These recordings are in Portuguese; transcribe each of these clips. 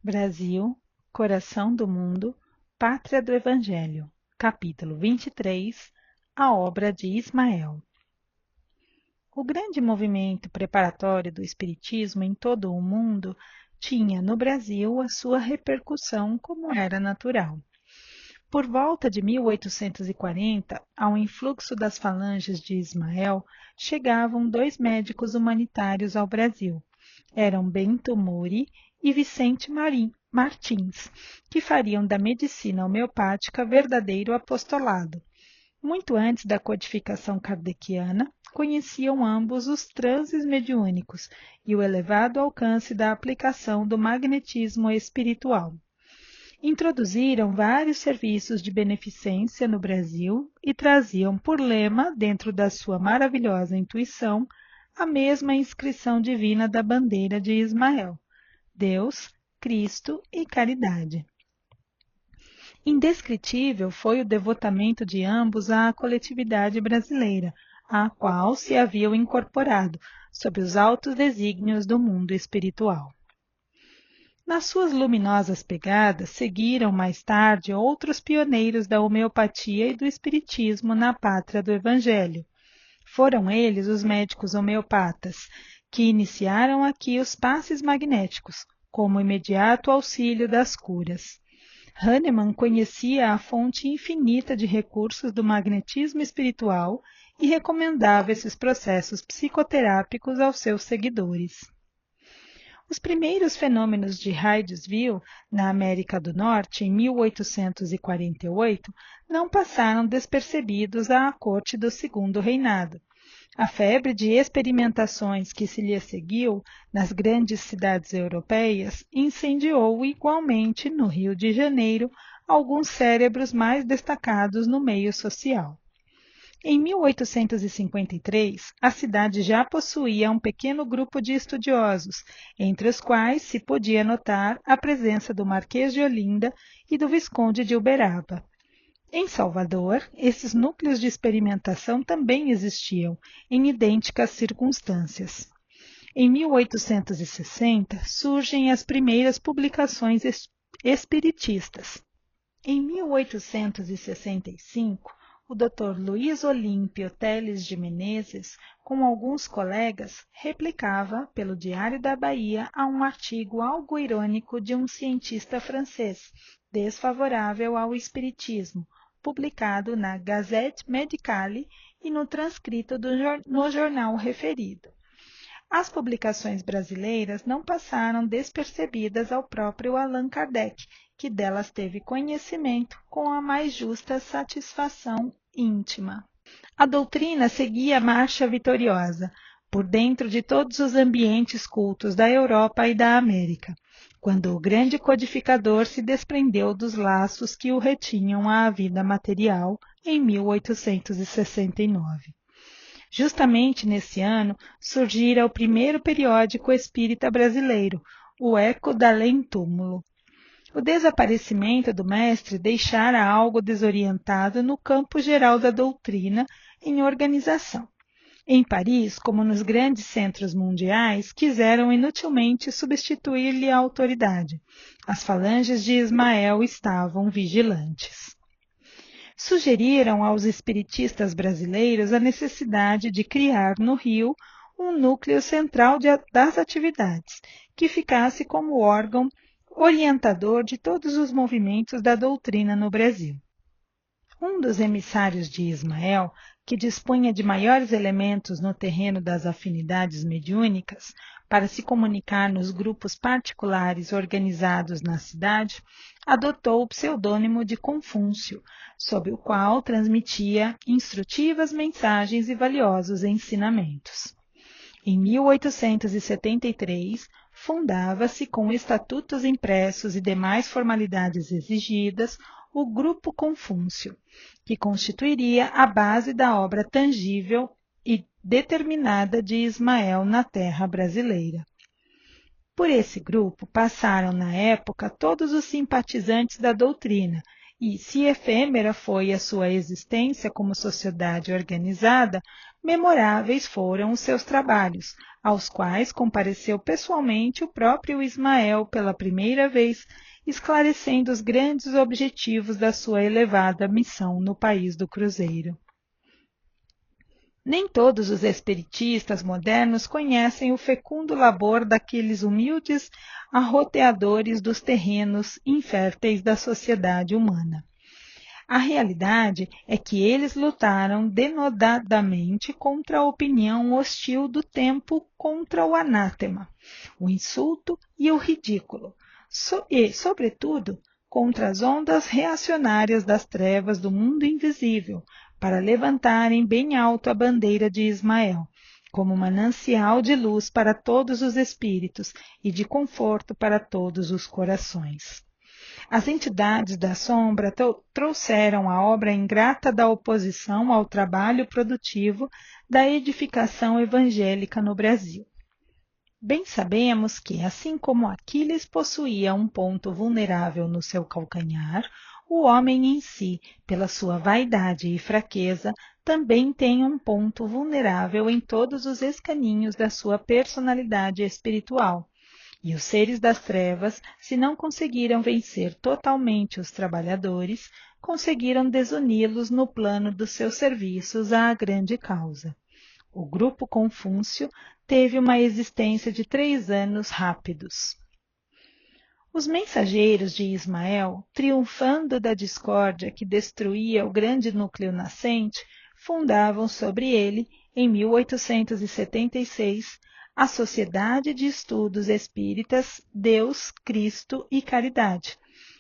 Brasil, Coração do Mundo, Pátria do Evangelho, capítulo 23, a obra de Ismael. O grande movimento preparatório do Espiritismo em todo o mundo tinha no Brasil a sua repercussão como era natural. Por volta de 1840, ao influxo das falanges de Ismael, chegavam dois médicos humanitários ao Brasil. Eram Bento Mori e Vicente Martins, que fariam da medicina homeopática verdadeiro apostolado. Muito antes da codificação kardeciana, conheciam ambos os transes mediúnicos e o elevado alcance da aplicação do magnetismo espiritual. Introduziram vários serviços de beneficência no Brasil e traziam por lema, dentro da sua maravilhosa intuição, a mesma inscrição divina da bandeira de Ismael: Deus, Cristo e caridade. Indescritível foi o devotamento de ambos à coletividade brasileira, à qual se haviam incorporado, sob os altos desígnios do mundo espiritual. Nas suas luminosas pegadas, seguiram mais tarde outros pioneiros da homeopatia e do espiritismo na pátria do Evangelho. Foram eles os médicos homeopatas, que iniciaram aqui os passes magnéticos, como imediato auxílio das curas. Hahnemann conhecia a fonte infinita de recursos do magnetismo espiritual e recomendava esses processos psicoterápicos aos seus seguidores. Os primeiros fenômenos de Hydesville, na América do Norte, em 1848, não passaram despercebidos à corte do Segundo Reinado. A febre de experimentações que se lhe seguiu nas grandes cidades europeias incendiou igualmente, no Rio de Janeiro, alguns cérebros mais destacados no meio social. Em 1853, a cidade já possuía um pequeno grupo de estudiosos, entre os quais se podia notar a presença do Marquês de Olinda e do Visconde de Uberaba. Em Salvador, esses núcleos de experimentação também existiam, em idênticas circunstâncias. Em 1860, surgem as primeiras publicações espiritistas. Em 1865, o Dr. Luiz Olímpio Teles de Menezes, com alguns colegas, replicava, pelo Diário da Bahia, a um artigo algo irônico de um cientista francês, desfavorável ao espiritismo, publicado na Gazette Médicale e no transcrito no jornal referido. As publicações brasileiras não passaram despercebidas ao próprio Allan Kardec, que delas teve conhecimento com a mais justa satisfação íntima. A doutrina seguia a marcha vitoriosa, por dentro de todos os ambientes cultos da Europa e da América, quando o grande codificador se desprendeu dos laços que o retinham à vida material em 1869. Justamente nesse ano surgira o primeiro periódico espírita brasileiro, o Eco d'Além-Túmulo. O desaparecimento do mestre deixara algo desorientado no campo geral da doutrina em organização. Em Paris, como nos grandes centros mundiais, quiseram inutilmente substituir-lhe a autoridade. As falanges de Ismael estavam vigilantes. Sugeriram aos espiritistas brasileiros a necessidade de criar no Rio um núcleo central das atividades, que ficasse como órgão orientador de todos os movimentos da doutrina no Brasil. Um dos emissários de Ismael, que dispunha de maiores elementos no terreno das afinidades mediúnicas, para se comunicar nos grupos particulares organizados na cidade, adotou o pseudônimo de Confúcio, sob o qual transmitia instrutivas mensagens e valiosos ensinamentos. Em 1873, fundava-se, com estatutos impressos e demais formalidades exigidas, o Grupo Confúcio, que constituiria a base da obra tangível e determinada de Ismael na terra brasileira. Por esse grupo passaram na época todos os simpatizantes da doutrina, e, se efêmera foi a sua existência como sociedade organizada, memoráveis foram os seus trabalhos, aos quais compareceu pessoalmente o próprio Ismael pela primeira vez, esclarecendo os grandes objetivos da sua elevada missão no país do Cruzeiro. Nem todos os espiritistas modernos conhecem o fecundo labor daqueles humildes arroteadores dos terrenos inférteis da sociedade humana. A realidade é que eles lutaram denodadamente contra a opinião hostil do tempo, contra o anátema, o insulto e o ridículo, e, sobretudo, contra as ondas reacionárias das trevas do mundo invisível, para levantarem bem alto a bandeira de Ismael, como manancial de luz para todos os espíritos e de conforto para todos os corações. As entidades da sombra trouxeram a obra ingrata da oposição ao trabalho produtivo da edificação evangélica no Brasil. Bem sabemos que, assim como Aquiles possuía um ponto vulnerável no seu calcanhar, o homem em si, pela sua vaidade e fraqueza, também tem um ponto vulnerável em todos os escaninhos da sua personalidade espiritual. E os seres das trevas, se não conseguiram vencer totalmente os trabalhadores, conseguiram desuni-los no plano dos seus serviços à grande causa. O grupo Confúcio teve uma existência de 3 anos rápidos. Os mensageiros de Ismael, triunfando da discórdia que destruía o grande núcleo nascente, fundavam sobre ele, em 1876, a Sociedade de Estudos Espíritas Deus, Cristo e Caridade,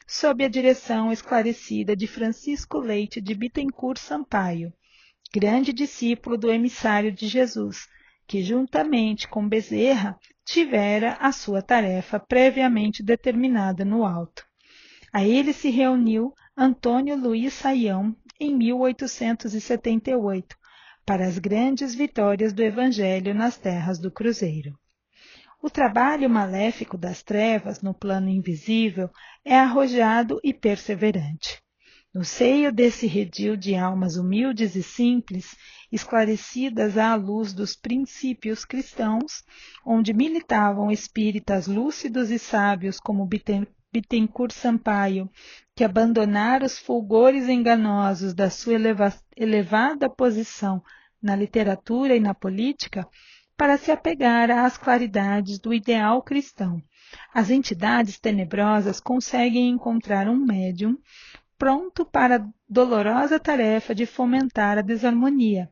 sob a direção esclarecida de Francisco Leite de Bittencourt Sampaio, grande discípulo do emissário de Jesus, que juntamente com Bezerra tivera a sua tarefa previamente determinada no alto. A ele se reuniu Antônio Luiz Saião em 1878, para as grandes vitórias do Evangelho nas terras do Cruzeiro. O trabalho maléfico das trevas no plano invisível é arrojado e perseverante. No seio desse redil de almas humildes e simples, esclarecidas à luz dos princípios cristãos, onde militavam espíritas lúcidos e sábios como Bittencourt Sampaio, que abandonaram os fulgores enganosos da sua elevada posição na literatura e na política, para se apegar às claridades do ideal cristão. As entidades tenebrosas conseguem encontrar um médium pronto para a dolorosa tarefa de fomentar a desarmonia,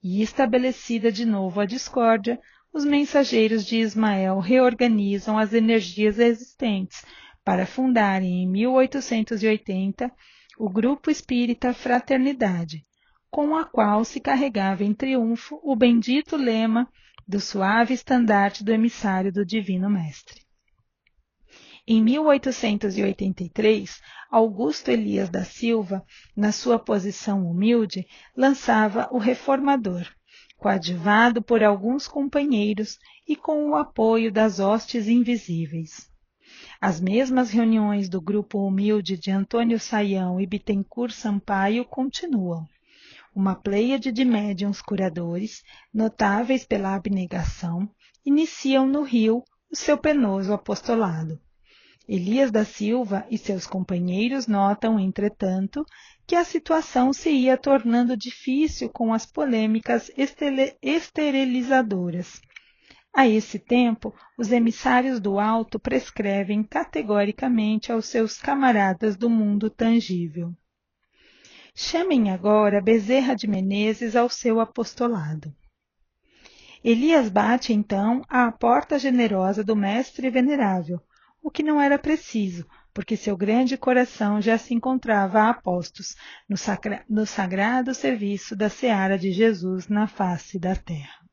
e estabelecida de novo a discórdia, os mensageiros de Ismael reorganizam as energias existentes para fundarem em 1880 o Grupo Espírita Fraternidade, com a qual se carregava em triunfo o bendito lema do suave estandarte do emissário do Divino Mestre. Em 1883, Augusto Elias da Silva, na sua posição humilde, lançava o Reformador, coadjuvado por alguns companheiros e com o apoio das hostes invisíveis. As mesmas reuniões do grupo humilde de Antônio Saião e Bittencourt Sampaio continuam. Uma pleiade de médiuns curadores, notáveis pela abnegação, iniciam no Rio o seu penoso apostolado. Elias da Silva e seus companheiros notam, entretanto, que a situação se ia tornando difícil com as polêmicas esterilizadoras. A esse tempo, os emissários do alto prescrevem categoricamente aos seus camaradas do mundo tangível: chamem agora Bezerra de Menezes ao seu apostolado. Elias bate, então, à porta generosa do mestre venerável, o que não era preciso, porque seu grande coração já se encontrava a postos no sagrado serviço da seara de Jesus na face da terra.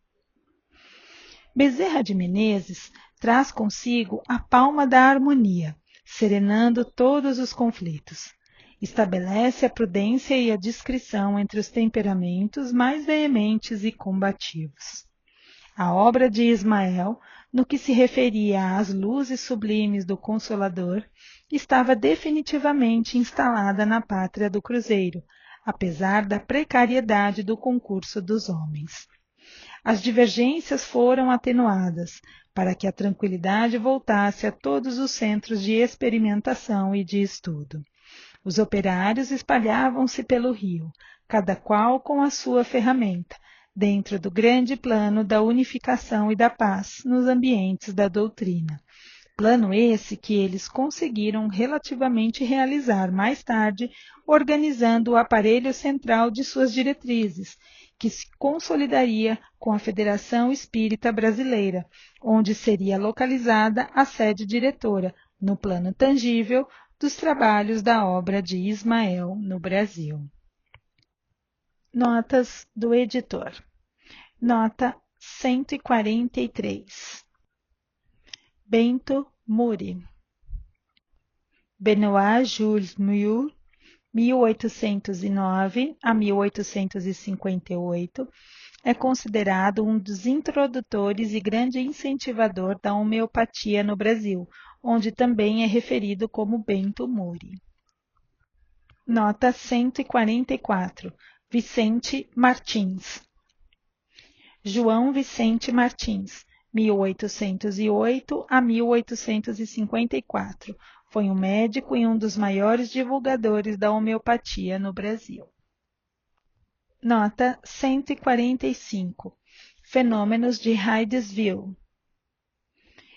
Bezerra de Menezes traz consigo a palma da harmonia, serenando todos os conflitos. Estabelece a prudência e a discrição entre os temperamentos mais veementes e combativos. A obra de Ismael, no que se referia às luzes sublimes do Consolador, estava definitivamente instalada na pátria do Cruzeiro, apesar da precariedade do concurso dos homens. As divergências foram atenuadas, para que a tranquilidade voltasse a todos os centros de experimentação e de estudo. Os operários espalhavam-se pelo rio, cada qual com a sua ferramenta, dentro do grande plano da unificação e da paz nos ambientes da doutrina. Plano esse que eles conseguiram relativamente realizar mais tarde, organizando o aparelho central de suas diretrizes, que se consolidaria com a Federação Espírita Brasileira, onde seria localizada a sede diretora, no plano tangível, dos trabalhos da obra de Ismael no Brasil. Notas do editor. Nota 143. Bento Muri. Benoit Jules Mur, 1809 a 1858, é considerado um dos introdutores e grande incentivador da homeopatia no Brasil, onde também é referido como Bento Muri. Nota 144. Vicente Martins. João Vicente Martins, 1808 a 1854. Foi um médico e um dos maiores divulgadores da homeopatia no Brasil. Nota 145. Fenômenos de Hydesville.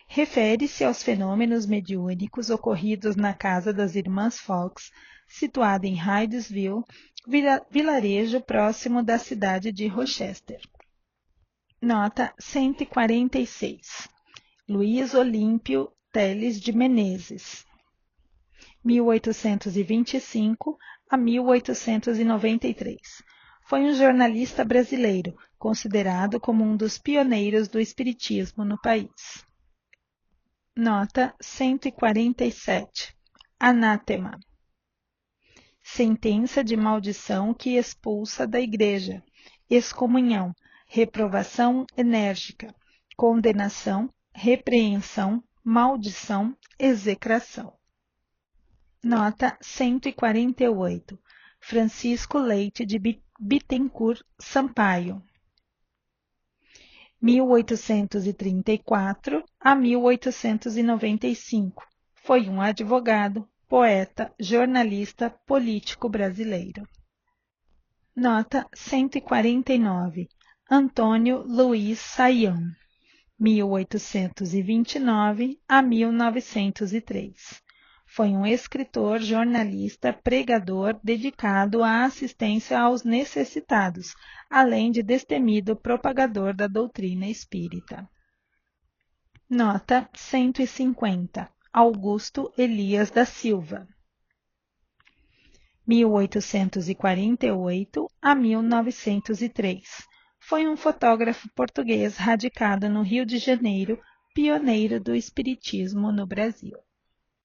Refere-se aos fenômenos mediúnicos ocorridos na casa das Irmãs Fox, situada em Hydesville, vilarejo próximo da cidade de Rochester. Nota 146. Luiz Olímpio Teles de Menezes, 1825 a 1893. Foi um jornalista brasileiro, considerado como um dos pioneiros do espiritismo no país. Nota 147. Anátema. Sentença de maldição que expulsa da igreja. Excomunhão. Reprovação enérgica. Condenação. Repreensão. Maldição. Execração. Nota 148. Francisco Leite de Bittencourt Sampaio, 1834 a 1895. Foi um advogado, poeta, jornalista, político brasileiro. Nota 149. Antônio Luiz Saião, 1829 a 1903. Foi um escritor, jornalista, pregador dedicado à assistência aos necessitados, além de destemido propagador da doutrina espírita. Nota 150. Augusto Elias da Silva, 1848 a 1903. Foi um fotógrafo português radicado no Rio de Janeiro, pioneiro do espiritismo no Brasil.